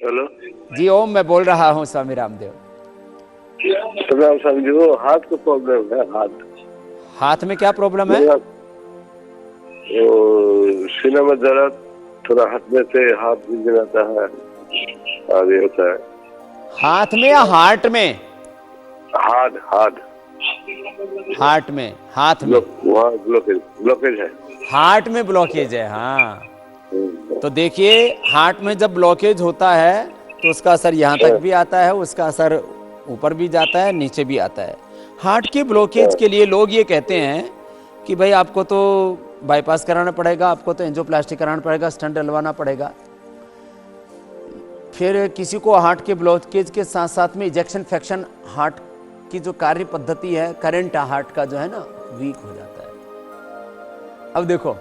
Hello. जी ओम, मैं बोल रहा हूँ स्वामी रामदेव। प्रणाम स्वामी जी। वो हाथ का प्रॉब्लम है। हाथ में क्या प्रॉब्लम है? मेरा वो सीने में दर्द, थोड़ा हटने से हाथ भी गिराता है और ये होता है। हाथ में या हार्ट में? हार्ड हार्ड हार्ट में, हाथ में। ब्लॉक, वहाँ ब्लॉकेज ब्लॉकेज है। हार्ट में ब्लॉकेज है, हाँ। तो देखिए, हार्ट में जब ब्लॉकेज होता है तो उसका असर यहाँ तक भी आता है, उसका असर ऊपर भी जाता है, नीचे भी आता है। हार्ट की ब्लॉकेज के लिए लोग ये कहते हैं कि भाई आपको तो बाईपास कराना पड़ेगा, आपको तो एंजियोप्लास्टी कराना पड़ेगा, स्टंट डलवाना पड़ेगा। फिर किसी को हार्ट के ब्लॉकेज के साथ साथ में इजेक्शन फ्रैक्शन, हार्ट की जो कार्य पद्धति है, करंट हार्ट का जो है ना, वीक हो जाता है। अब देखो,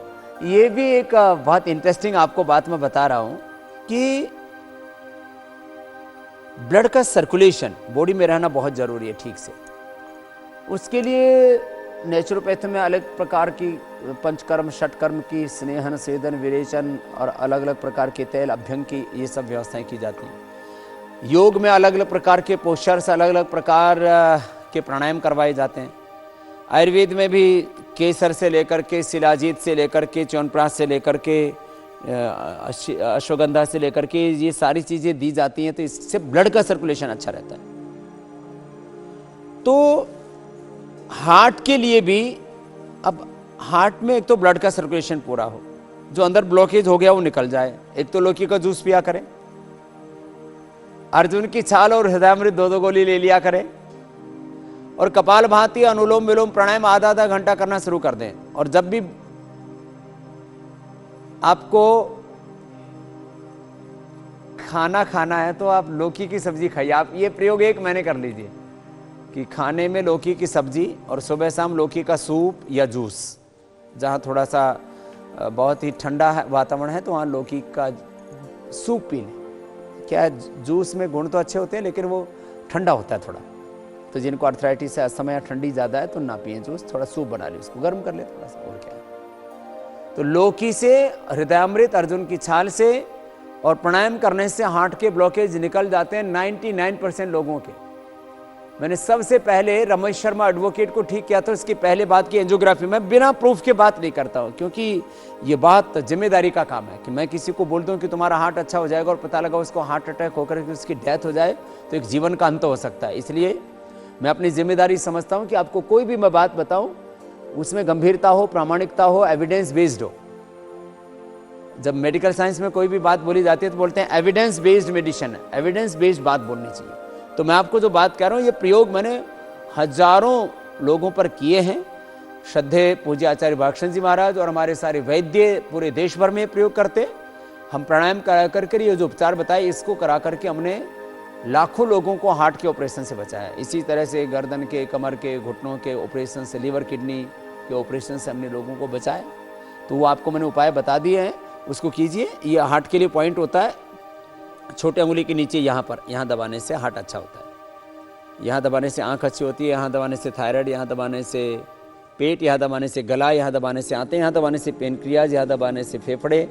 ये भी एक बहुत इंटरेस्टिंग आपको बात मैं बता रहा हूं कि ब्लड का सर्कुलेशन बॉडी में रहना बहुत जरूरी है ठीक से। उसके लिए नेचुरोपैथी में अलग प्रकार की पंचकर्म षटकर्म की स्नेहन सेदन विरेचन और अलग अलग प्रकार के तेल अभ्यंग की ये सब व्यवस्थाएं की जाती हैं। योग में अलग अलग प्रकार के पोस्चर्स, अलग अलग प्रकार के प्राणायाम करवाए जाते हैं। आयुर्वेद में भी केसर से लेकर के, शिलाजीत से लेकर के, च्यवनप्राश से लेकर के, अश्वगंधा से लेकर के ये सारी चीज़ें दी जाती हैं। तो इससे ब्लड का सर्कुलेशन अच्छा रहता है। तो हार्ट के लिए भी, अब हार्ट में एक तो ब्लड का सर्कुलेशन पूरा हो, जो अंदर ब्लॉकेज हो गया वो निकल जाए। एक तो लौकी का जूस पिया करें, अर्जुन की छाल और हृदयामृत 2-2 गोली ले लिया करें, और कपालभाति, अनुलोम विलोम प्राणायाम आधा आधा घंटा करना शुरू कर दें। और जब भी आपको खाना खाना है तो आप लौकी की सब्जी खाइए। आप ये प्रयोग 1 महीने कर लीजिए कि खाने में लौकी की सब्जी और सुबह शाम लौकी का सूप या जूस। जहाँ थोड़ा सा बहुत ही ठंडा वातावरण है तो वहाँ लौकी का सूप पी लें। क्या जूस में गुण तो अच्छे होते हैं लेकिन वो ठंडा होता है थोड़ा, तो जिनको अर्थराइटिस है, अस्थमा या ठंडी ज़्यादा है तो ना पिए जूस, थोड़ा सूप बना ले, उसको गर्म कर ले थोड़ा सा, और क्या है। तो लौकी से, हृदयामृत, अर्जुन की छाल से और प्राणायाम करने से हार्ट के ब्लॉकेज निकल जाते हैं 99% लोगों के। मैंने सबसे पहले रमेश शर्मा एडवोकेट को ठीक किया था, उसकी पहले बात की एंजियोग्राफी। मैं बिना प्रूफ के बात नहीं करता हूँ, क्योंकि ये बात जिम्मेदारी का काम है कि मैं किसी को बोल दूँ कि तुम्हारा हार्ट अच्छा हो जाएगा और पता लगा उसको हार्ट अटैक होकर के उसकी डेथ हो जाए तो एक जीवन का अंत हो सकता है। इसलिए मैं अपनी जिम्मेदारी समझता हूँ कि आपको कोई भी मैं बात बताऊँ उसमें गंभीरता हो, प्रामाणिकता हो, एविडेंस बेस्ड हो। जब मेडिकल साइंस में कोई भी बात बोली जाती है तो बोलते हैं एविडेंस बेस्ड मेडिसिन है, एविडेंस बेस्ड बात बोलनी चाहिए। तो मैं आपको जो बात कह रहा हूँ, ये प्रयोग मैंने हजारों लोगों पर किए हैं। श्रद्धेय पूज्य आचार्य भागचंद जी महाराज और हमारे सारे वैद्य पूरे देश भर में प्रयोग करते। हम प्राणायाम करा करके ये जो उपचार बताए इसको करा करके हमने लाखों लोगों को हार्ट के ऑपरेशन से बचाया। इसी तरह से गर्दन के, कमर के, घुटनों के ऑपरेशन से, लीवर किडनी के ऑपरेशन से हमने लोगों को बचाया। तो वो आपको मैंने उपाय बता दिए हैं, उसको कीजिए। ये हार्ट के लिए पॉइंट होता है, छोटे अंगुली के नीचे यहाँ पर, यहाँ दबाने से हार्ट अच्छा होता है। यहाँ दबाने से आँख अच्छी होती है, यहाँ दबाने से थायराइड, यहाँ दबाने से पेट, यहाँ दबाने से गला, यहाँ दबाने से आंतें, यहाँ दबाने से पेनक्रियाज, यहाँ दबाने से फेफड़े,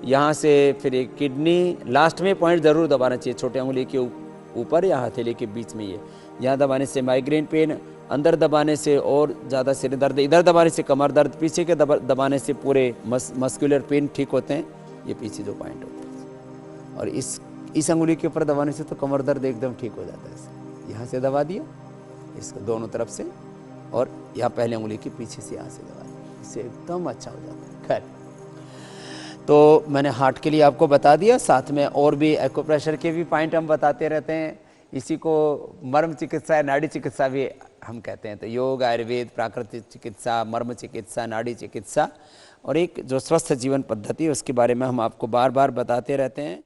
यहाँ से फिर एक किडनी। लास्ट में पॉइंट ज़रूर दबाना चाहिए, छोटे अंगुली के ऊपर या हथेली के बीच में। ये यहाँ दबाने से माइग्रेन पेन, अंदर दबाने से और ज़्यादा सिर दर्द, इधर दबाने से कमर दर्द, पीछे के दबाने से पूरे मस्कुलर पेन ठीक होते हैं। ये पीछे जो पॉइंट होते हैं। और इस अंगुली के ऊपर दबाने से तो कमर दर्द एकदम ठीक हो जाता है। यहाँ से दबा दिया, इसको दोनों तरफ से, और यहाँ पहले अंगुली के पीछे से यहाँ से दबा दिया, इससे एकदम अच्छा हो जाता है। खैर, तो मैंने हार्ट के लिए आपको बता दिया, साथ में और भी एक्यूप्रेशर के भी पॉइंट हम बताते रहते हैं। इसी को मर्म चिकित्सा, नाड़ी चिकित्सा भी हम कहते हैं। तो योग, आयुर्वेद, प्राकृतिक चिकित्सा, मर्म चिकित्सा, नाड़ी चिकित्सा और एक जो स्वस्थ जीवन पद्धति है उसके बारे में हम आपको बार बार बताते रहते हैं।